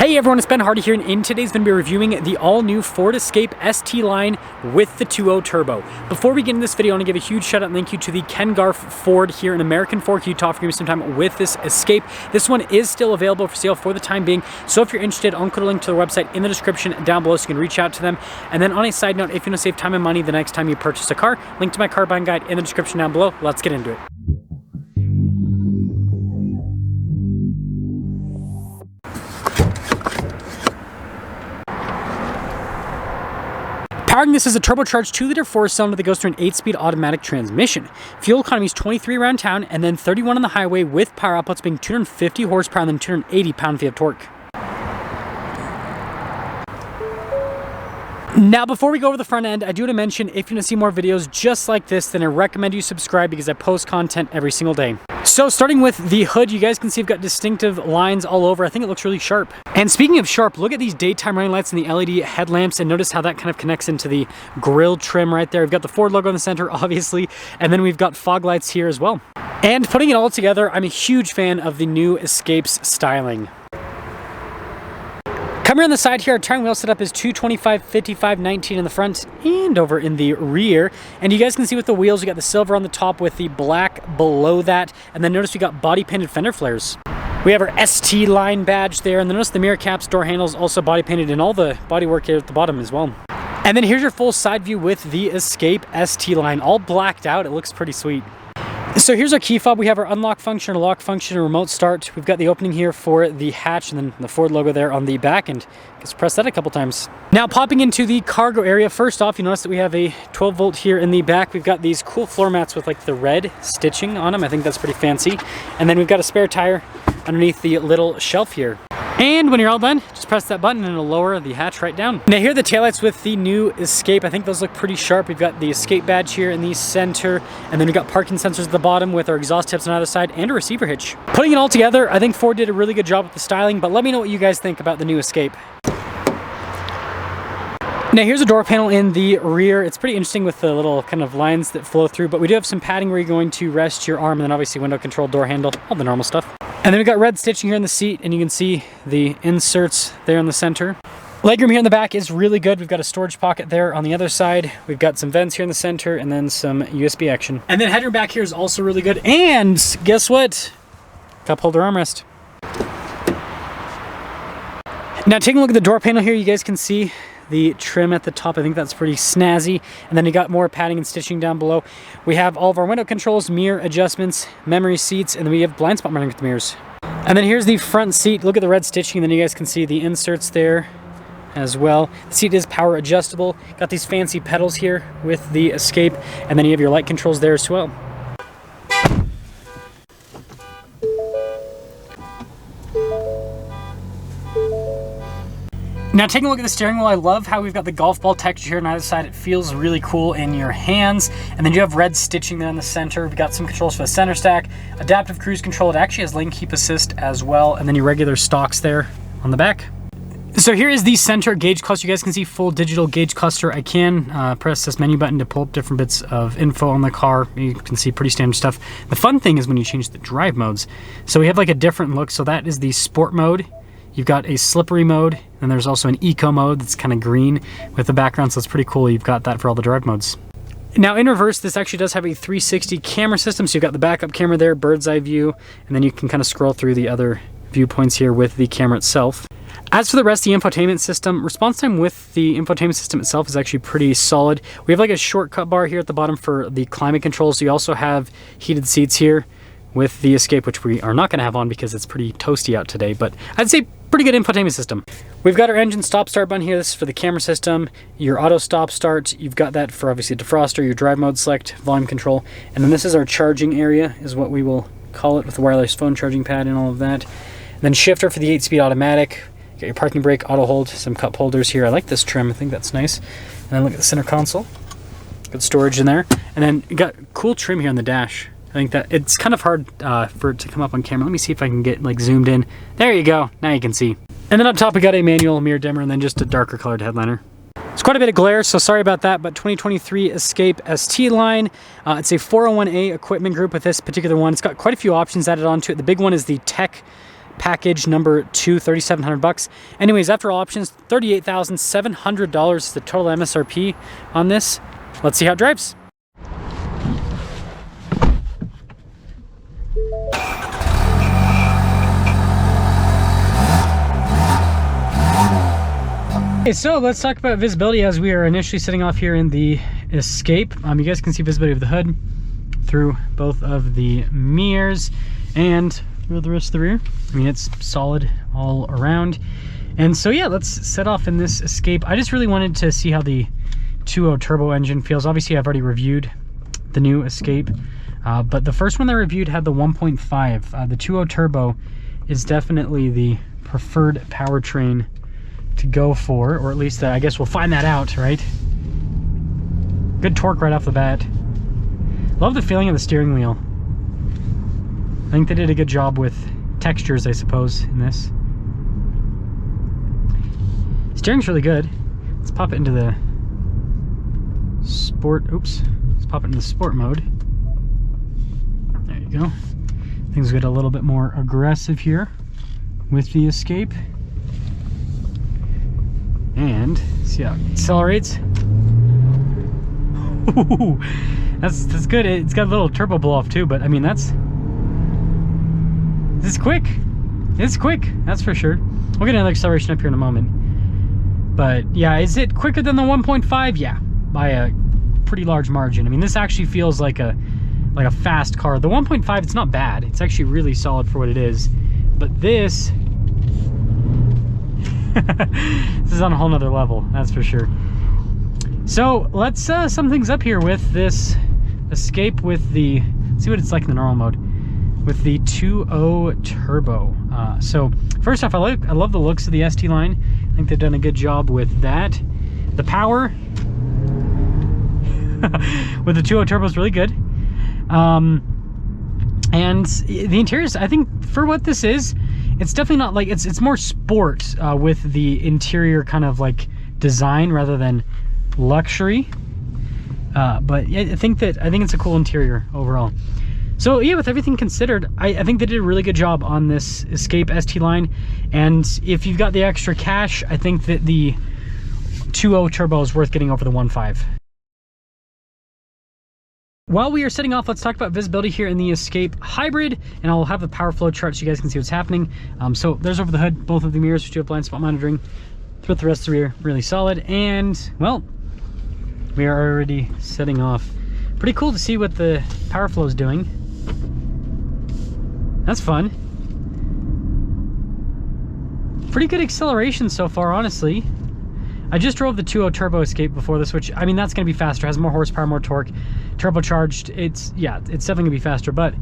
Hey everyone, it's Ben Hardy here, and in today's video, we're reviewing the all-new Ford Escape ST line with the 2.0 turbo. Before we get into this video, I want to give a huge shout out and thank you to the Ken Garff Ford here in American Fork, Utah, for giving me some time with this Escape. This one is still available for sale for the time being, so if you're interested, I'll include a link to their website in the description down below so you can reach out to them. And then on a side note, if you want to save time and money the next time you purchase a car, link to my car buying guide in the description down below. Let's get into it. Powering this is a turbocharged 2-liter 4-cylinder that goes through an 8-speed automatic transmission. Fuel economy is 23 around town and then 31 on the highway, with power outputs being 250 horsepower and then 280 pound-feet of torque. Now, before we go over the front end, I do want to mention, if you want to see more videos just like this, then I recommend you subscribe because I post content every single day. So starting with the hood, you guys can see I've got distinctive lines all over. I think it looks really sharp. And speaking of sharp, look at these daytime running lights and the LED headlamps, and notice how that kind of connects into the grille trim right there. We've got the Ford logo in the center, obviously, and then we've got fog lights here as well. And putting it all together, I'm a huge fan of the new Escape's styling. Coming on the side here, our turning wheel setup is 225, 55, 19 in the front and over in the rear. And you guys can see with the wheels, you got the silver on the top with the black below that. And then notice we got body painted fender flares. We have our ST line badge there, and then notice the mirror caps, door handles, also body painted, and all the bodywork here at the bottom as well. And then here's your full side view with the Escape ST line, all blacked out. It looks pretty sweet. So here's our key fob. We have our unlock function, our lock function, and remote start. We've got the opening here for the hatch and then the Ford logo there on the back, and just press that a couple times. Now popping into the cargo area, first off, you notice that we have a 12-volt here in the back. We've got these cool floor mats with like the red stitching on them. I think that's pretty fancy. And then we've got a spare tire underneath the little shelf here. And when you're all done, just press that button and it'll lower the hatch right down. Now here are the taillights with the new Escape. I think those look pretty sharp. We've got the Escape badge here in the center, and then we've got parking sensors at the bottom with our exhaust tips on either side and a receiver hitch. Putting it all together, I think Ford did a really good job with the styling, but let me know what you guys think about the new Escape. Now here's a door panel in the rear. It's pretty interesting with the little kind of lines that flow through, but we do have some padding where you're going to rest your arm, and then obviously window control, door handle, all the normal stuff. And then we've got red stitching here in the seat, and you can see the inserts there in the center. Legroom here in the back is really good. We've got a storage pocket there on the other side. We've got some vents here in the center and then some USB action. And then headroom back here is also really good. And guess what? Cup holder armrest. Now taking a look at the door panel here, you guys can see the trim at the top. I think that's pretty snazzy. And then you got more padding and stitching down below. We have all of our window controls, mirror adjustments, memory seats, and then we have blind spot monitoring with the mirrors. And then here's the front seat. Look at the red stitching, and then you guys can see the inserts there as well. The seat is power adjustable. Got these fancy pedals here with the Escape, and then you have your light controls there as well. Now taking a look at the steering wheel, I love how we've got the golf ball texture here on either side. It feels really cool in your hands. And then you have red stitching there in the center. We've got some controls for the center stack, adaptive cruise control. It actually has lane keep assist as well. And then your regular stocks there on the back. So here is the center gauge cluster. You guys can see full digital gauge cluster. I can press this menu button to pull up different bits of info on the car. You can see pretty standard stuff. The fun thing is when you change the drive modes. So we have like a different look. So that is the sport mode. You've got a slippery mode, and there's also an eco mode that's kind of green with the background, so it's pretty cool. You've got that for all the drive modes. Now in reverse, this actually does have a 360 camera system, so you've got the backup camera there, bird's eye view, and then you can kind of scroll through the other viewpoints here with the camera itself. As for the rest of the infotainment system, response time with the infotainment system itself is actually pretty solid. We have like a shortcut bar here at the bottom for the climate controls. So you also have heated seats here with the Escape, which we are not going to have on because it's pretty toasty out today, but I'd say pretty good infotainment system. We've got our engine stop start button here. This is for the camera system, your auto stop start. You've got that for obviously defroster, your drive mode select, volume control. And then this is our charging area is what we will call it, with the wireless phone charging pad and all of that. And then shifter for the 8-speed automatic. You got your parking brake, auto hold, some cup holders here. I like this trim, I think that's nice. And then look at the center console. Good storage in there. And then you got cool trim here on the dash. I think that it's kind of hard for it to come up on camera. Let me see if I can get like zoomed in. There you go. Now you can see. And then up top we got a manual mirror dimmer and then just a darker colored headliner. It's quite a bit of glare, so sorry about that, but 2023 Escape ST line. It's a 401A equipment group with this particular one. It's got quite a few options added onto it. The big one is the Tech package number 2, 3,700 bucks. Anyways, after all options, $38,700 is the total MSRP on this. Let's see how it drives. Okay, so let's talk about visibility as we are initially setting off here in the Escape. You guys can see visibility of the hood through both of the mirrors and through the rest of the rear. I mean, it's solid all around. And so yeah, let's set off in this Escape. I just really wanted to see how the 2.0 turbo engine feels. Obviously, I've already reviewed the new Escape, but the first one I reviewed had the 1.5. The 2.0 turbo is definitely the preferred powertrain to go for, or at least I guess we'll find that out, right? Good torque right off the bat. Love the feeling of the steering wheel. I think they did a good job with textures, I suppose, in this. Steering's really good. Let's pop it into the sport. Oops. Let's pop it into the sport mode. There you go. Things get a little bit more aggressive here with the Escape. And see how it accelerates. Ooh, that's good. It's got a little turbo blow off too, but I mean this is quick. It's quick, that's for sure. We'll get another acceleration up here in a moment. But yeah, is it quicker than the 1.5? Yeah, by a pretty large margin. I mean, this actually feels like a fast car. The 1.5, it's not bad. It's actually really solid for what it is. But this this is on a whole nother level, that's for sure. So let's sum things up here with this Escape with the, see what it's like in the normal mode with the 2.0 turbo. So first off, I love the looks of the ST line. I think they've done a good job with that. The power with the 2.0 turbo is really good. And the interiors, I think for what this is, it's definitely not like, it's more sport with the interior kind of like design rather than luxury. But yeah, I think it's a cool interior overall. So yeah, with everything considered, I think they did a really good job on this Escape ST line. And if you've got the extra cash, I think that the 2.0 turbo is worth getting over the 1.5. While we are setting off, let's talk about visibility here in the Escape Hybrid, and I'll have the power flow chart so you guys can see what's happening. So there's over the hood, both of the mirrors, which do have blind spot monitoring. Throughout the rest of the rear, really solid. And well, we are already setting off. Pretty cool to see what the power flow is doing. That's fun. Pretty good acceleration so far, honestly. I just drove the 2.0 turbo Escape before this, which, I mean, that's going to be faster, has more horsepower, more torque, turbocharged. It's definitely going to be faster, but